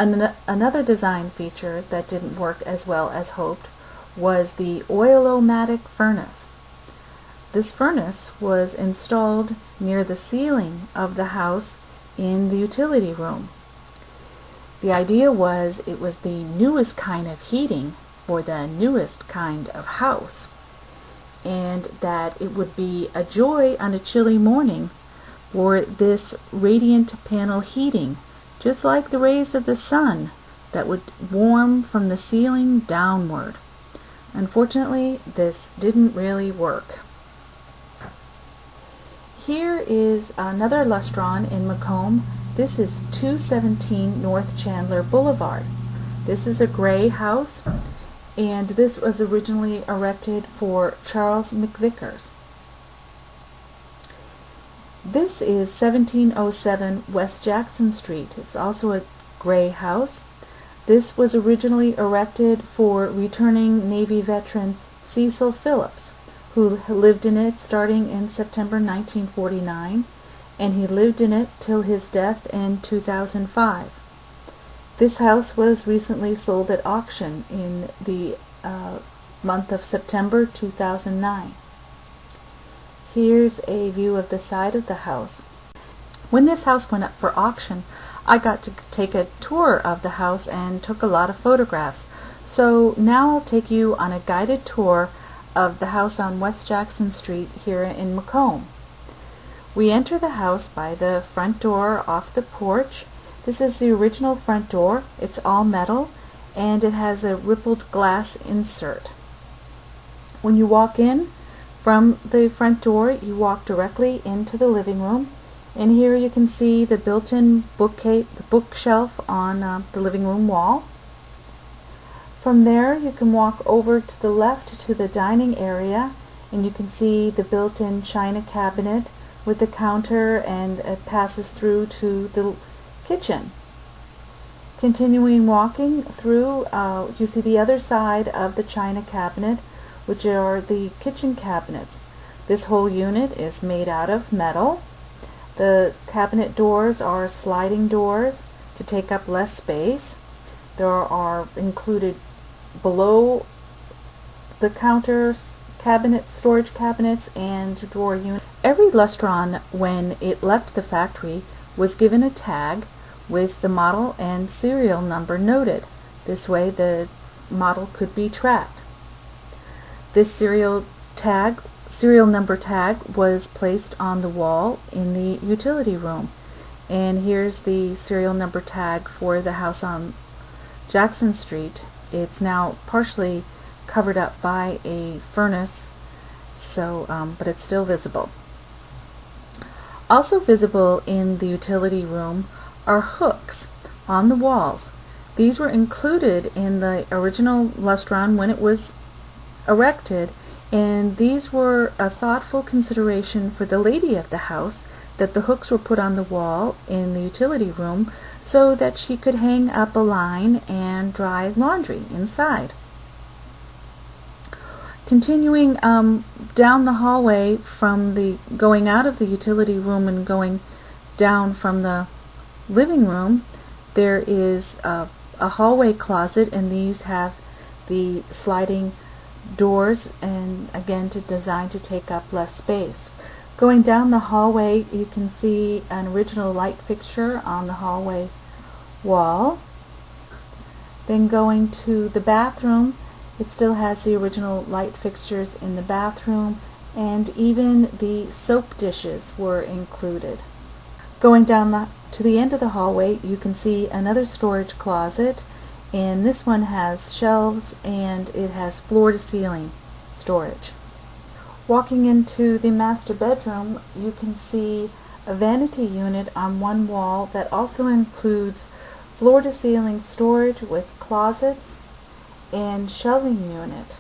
Another design feature that didn't work as well as hoped was the oil-o-matic furnace. This furnace was installed near the ceiling of the house in the utility room. The idea was it was the newest kind of heating for the newest kind of house, and that it would be a joy on a chilly morning for this radiant panel heating, just like the rays of the sun that would warm from the ceiling downward. Unfortunately, this didn't really work. Here is another Lustron in Macomb. This is 217 North Chandler Boulevard. This is a gray house, and this was originally erected for Charles McVickers. This is 1707 West Jackson Street. It's also a gray house. This was originally erected for returning Navy veteran Cecil Phillips, who lived in it starting in September 1949, and he lived in it till his death in 2005. This house was recently sold at auction in the month of September 2009. Here's a view of the side of the house. When this house went up for auction, I got to take a tour of the house and took a lot of photographs. So now I'll take you on a guided tour of the house on West Jackson Street here in Macomb. We enter the house by the front door off the porch. This is the original front door. It's all metal and it has a rippled glass insert. When you walk in from the front door, you walk directly into the living room, and here you can see the built-in bookshelf on the living room wall. From there you can walk over to the left to the dining area, and you can see the built-in china cabinet with the counter, and it passes through to the kitchen. Continuing walking through, you see the other side of the china cabinet, which are the kitchen cabinets. This whole unit is made out of metal. The cabinet doors are sliding doors to take up less space. There are included below the counters storage cabinets and drawer units. Every Lustron, when it left the factory, was given a tag with the model and serial number noted. This way the model could be tracked. This serial number tag was placed on the wall in the utility room, and here's the serial number tag for the house on Jackson Street. It's now partially covered up by a furnace, but it's still visible. Also visible in the utility room are hooks on the walls. These were included in the original Lustron when it was erected, and these were a thoughtful consideration for the lady of the house, that the hooks were put on the wall in the utility room so that she could hang up a line and dry laundry inside. Continuing down the hallway from going out of the utility room and going down from the living room, there is a hallway closet, and these have the sliding doors, and again designed to take up less space. Going down the hallway, you can see an original light fixture on the hallway wall. Then going to the bathroom, it still has the original light fixtures in the bathroom, and even the soap dishes were included. Going down to the end of the hallway, you can see another storage closet, and this one has shelves and it has floor-to-ceiling storage. Walking into the master bedroom, you can see a vanity unit on one wall that also includes floor-to-ceiling storage with closets and shelving unit.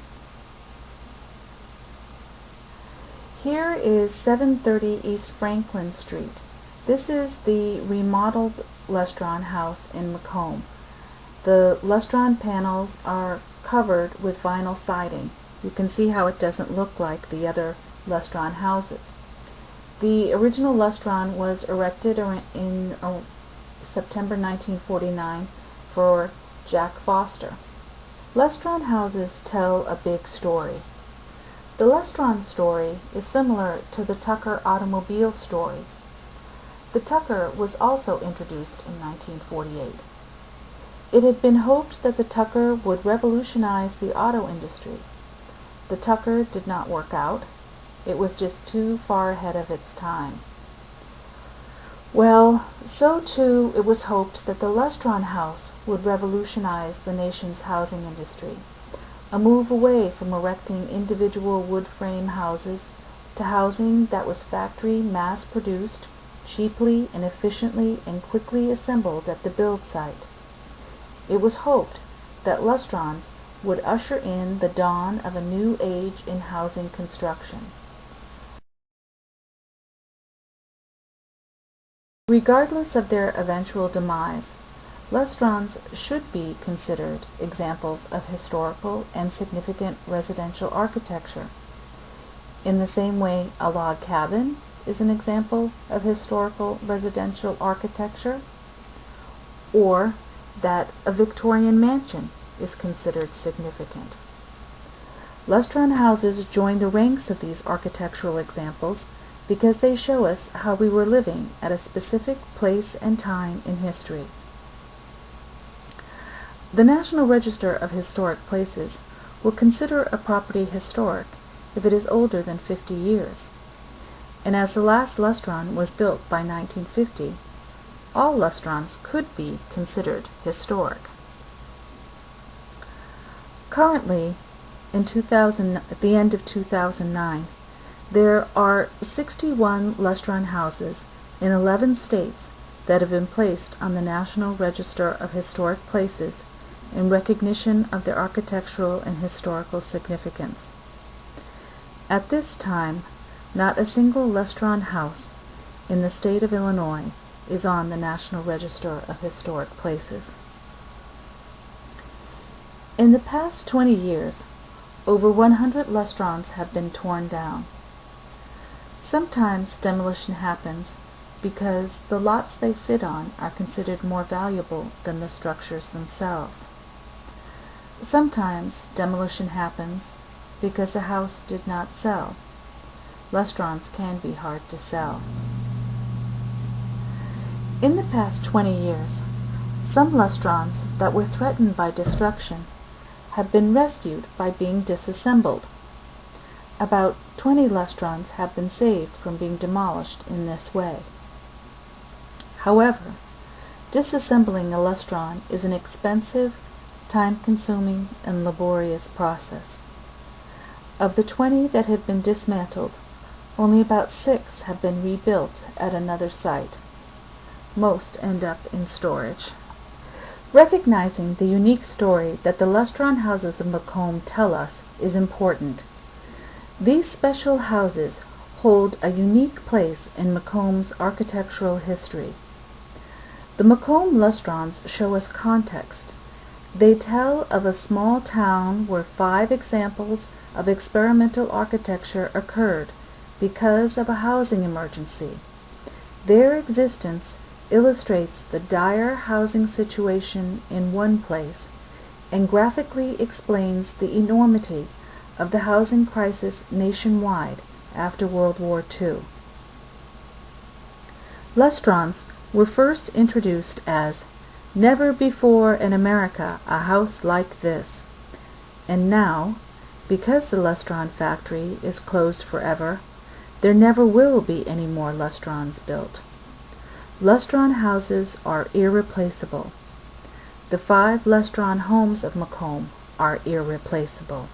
Here is 730 East Franklin Street. This is the remodeled Lustron house in Macomb. The Lustron panels are covered with vinyl siding. You can see how it doesn't look like the other Lustron houses. The original Lustron was erected in September 1949 for Jack Foster. Lustron houses tell a big story. The Lustron story is similar to the Tucker automobile story. The Tucker was also introduced in 1948. It had been hoped that the Tucker would revolutionize the auto industry. The Tucker did not work out. It was just too far ahead of its time. Well, so too it was hoped that the Lustron house would revolutionize the nation's housing industry, a move away from erecting individual wood frame houses to housing that was factory mass-produced, cheaply and efficiently and quickly assembled at the build site. It was hoped that Lustrons would usher in the dawn of a new age in housing construction. Regardless of their eventual demise, Lustrons should be considered examples of historical and significant residential architecture. In the same way a log cabin is an example of historical residential architecture, or that a Victorian mansion is considered significant. Lustron houses join the ranks of these architectural examples because they show us how we were living at a specific place and time in history. The National Register of Historic Places will consider a property historic if it is older than 50 years, and as the last Lustron was built by 1950, all Lustrons could be considered historic. Currently, at the end of 2009, there are 61 Lustron houses in 11 states that have been placed on the National Register of Historic Places in recognition of their architectural and historical significance. At this time, not a single Lustron house in the state of Illinois is on the National Register of Historic Places. In the past 20 years, over 100 Lustrons have been torn down. Sometimes demolition happens because the lots they sit on are considered more valuable than the structures themselves. Sometimes demolition happens because a house did not sell. Lustrons can be hard to sell. In the past 20 years, some Lustrons that were threatened by destruction have been rescued by being disassembled. About 20 Lustrons have been saved from being demolished in this way. However, disassembling a Lustron is an expensive, time-consuming, and laborious process. Of the 20 that have been dismantled, only about 6 have been rebuilt at another site. Most end up in storage. Recognizing the unique story that the Lustron Houses of Macomb tell us is important. These special houses hold a unique place in Macomb's architectural history. The Macomb Lustrons show us context. They tell of a small town where 5 examples of experimental architecture occurred because of a housing emergency. Their existence illustrates the dire housing situation in one place and graphically explains the enormity of the housing crisis nationwide after World War II. Lustrons were first introduced as "Never before in America a house like this," and now, because the Lustron factory is closed forever, there never will be any more Lustrons built. Lustron houses are irreplaceable. The 5 Lustron homes of Macomb are irreplaceable.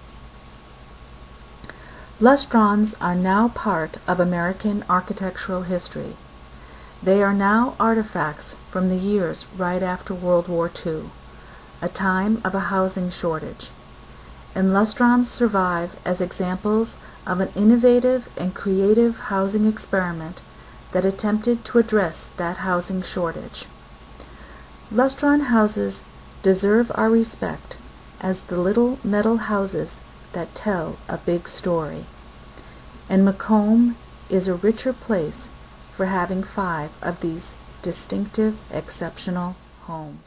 Lustrons are now part of American architectural history. They are now artifacts from the years right after World War II, a time of a housing shortage, and Lustrons survive as examples of an innovative and creative housing experiment that attempted to address that housing shortage. Lustron houses deserve our respect as the little metal houses that tell a big story, and Macomb is a richer place for having 5 of these distinctive, exceptional homes.